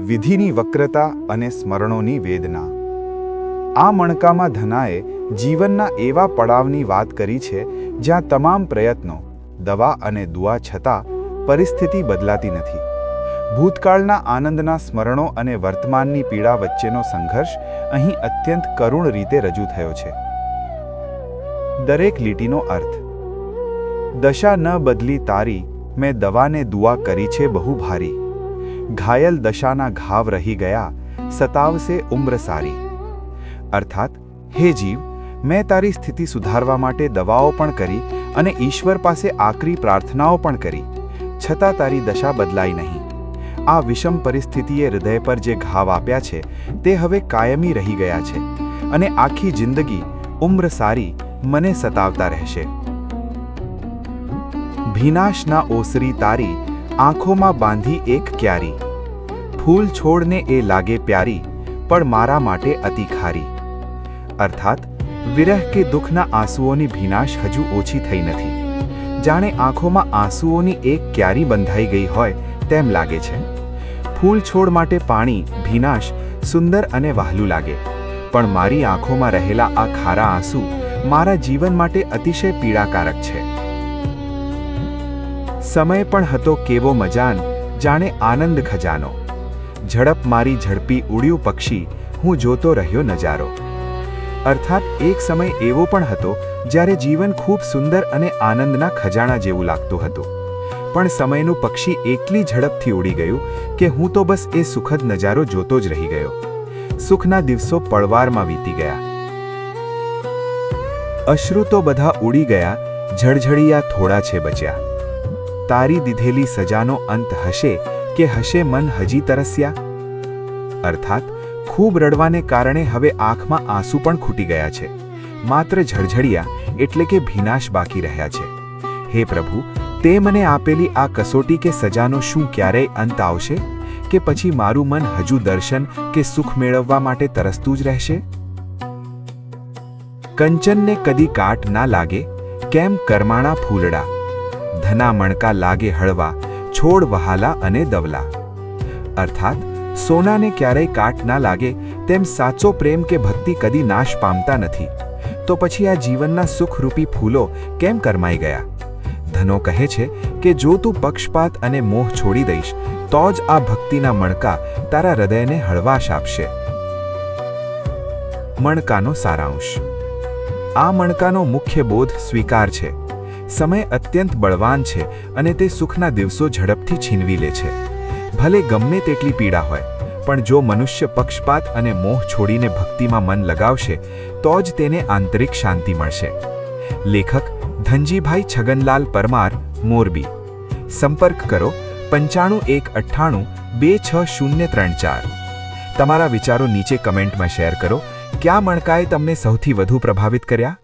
વિધિની વક્રતા અને સ્મરણોની વેદના। આ મણકામાં ધનાએ જીવનના એવા પડાવની વાત કરી છે જ્યાં તમામ પ્રયત્નો, દવા અને દુઆ છતાં પરિસ્થિતિ બદલાતી નથી। ભૂતકાળના આનંદના સ્મરણો અને વર્તમાનની પીડા વચ્ચેનો સંઘર્ષ અહીં અત્યંત કરુણ રીતે રજૂ થયો છે। દરેક લીટીનો અર્થ। દશા ન બદલી તારી, મેં દવાને દુઆ કરી છે બહુ ભારી। ઘાયલ દશાના ઘાવ રહી ગયા, સતાવશે ઉમ્ર સારી। અર્થાત, હે જીવ, મેં તારી સ્થિતિ સુધારવા માટે દવાઓ પણ કરી અને ઈશ્વર પાસે આકરી પ્રાર્થનાઓ પણ કરી, છતાં તારી દશા બદલાઈ નહીં। આ વિષમ પરિસ્થિતિએ હૃદય પર જે ઘાવ આપ્યા છે તે હવે કાયમી રહી ગયા છે અને આખી જિંદગી ઉમ્ર સારી મને સતાવતા રહેશે। ભીનાશના ઓસરી તારી, આંખોમાં બાંધી એક ક્યારી। ફૂલ છોડને એ લાગે પ્યારી, પણ મારા માટે અતિ ખારી। અર્થાત, વિરહ કે દુઃખના આંસુઓની ભીનાશ હજુ ઓછી થઈ નથી। જાણે આંખોમાં આંસુઓની એક ક્યારી બંધાઈ ગઈ હોય તેમ લાગે છે। ફૂલ છોડ માટે પાણી, ભીનાશ સુંદર અને વહાલું લાગે, પણ મારી આંખોમાં રહેલા આ ખારા આંસુ મારા જીવન માટે અતિશય પીડાકારક છે। સમય પણ હતો કેવો મજાન, જાણે આનંદ ખજાનો। ઝડપ મારી ઝડપી ઉડ્યું પક્ષી, હું જોતો રહ્યો નજારો। અર્થાત, એક સમય એવો પણ હતો જ્યારે જીવન ખૂબ સુંદર અને આનંદના ખજાના જેવું લાગતું હતું, પણ સમયનું પક્ષી એટલી ઝડપથી ઉડી ગયું કે હું તો બસ એ સુખદ નજારો જોતો જ રહી ગયો। સુખના દિવસો પળવારમાં વીતી ગયા। અશ્રુ તો બધા ઉડી ગયા, ઝળઝળિયા થોડા છે બચ્યા। તારી દીધેલી સજાનો અંત હશે કે હશે મન હજી તરસ્યા? અર્થાત, ખૂબ રડવાને કારણે હવે આંખમાં આંસુ પણ ખૂટી ગયા છે, માત્ર ઝળઝળિયા એટલે કે ભીનાશ બાકી રહ્યા છે। હે પ્રભુ, તે મને આપેલી આ કસોટી કે સજાનો શું ક્યારેય અંત આવશે કે પછી મારું મન હજુ દર્શન કે સુખ મેળવવા માટે તરસતું જ રહેશે? કંચનને કદી કાટ ના લાગે, કેમ કરમાણા ફૂલડા। ધના મણકા લાગે હળવા, છોડ વહાલા અને દવલા। અર્થાત, સોનાને ક્યારેય કાટ ના લાગે તેમ સાચો પ્રેમ કે ભક્તિ કદી નાશ પામતા નથી, તો પછી આ જીવનના સુખરૂપી ફૂલો કેમ કરમાઈ ગયા? ધનો કહે છે કે જો તું પક્ષપાત અને મોહ છોડી દઈશ તો જ આ ભક્તિના મણકા તારા હૃદયને હળવાશ આપશે। મણકાનો સારાંશ। આ મણકાનો મુખ્ય બોધ સ્વીકાર છે। સમય અત્યંત બળવાન છે અને તે સુખના દિવસો ઝડપથી છીનવી લે છે। ભલે ગમે તેટલી પીડા હોય, પણ જો મનુષ્ય પક્ષપાત અને મોહ છોડીને ભક્તિમાં મન લગાવશે તો જ તેને આંતરિક શાંતિ મળશે। લેખક ધનજીભાઈ છગનલાલ પરમાર, મોરબી। સંપર્ક કરો 9518826034। તમારા વિચારો નીચે કમેન્ટમાં શેર કરો। કયા મણકાએ તમને સૌથી વધુ પ્રભાવિત કર્યા?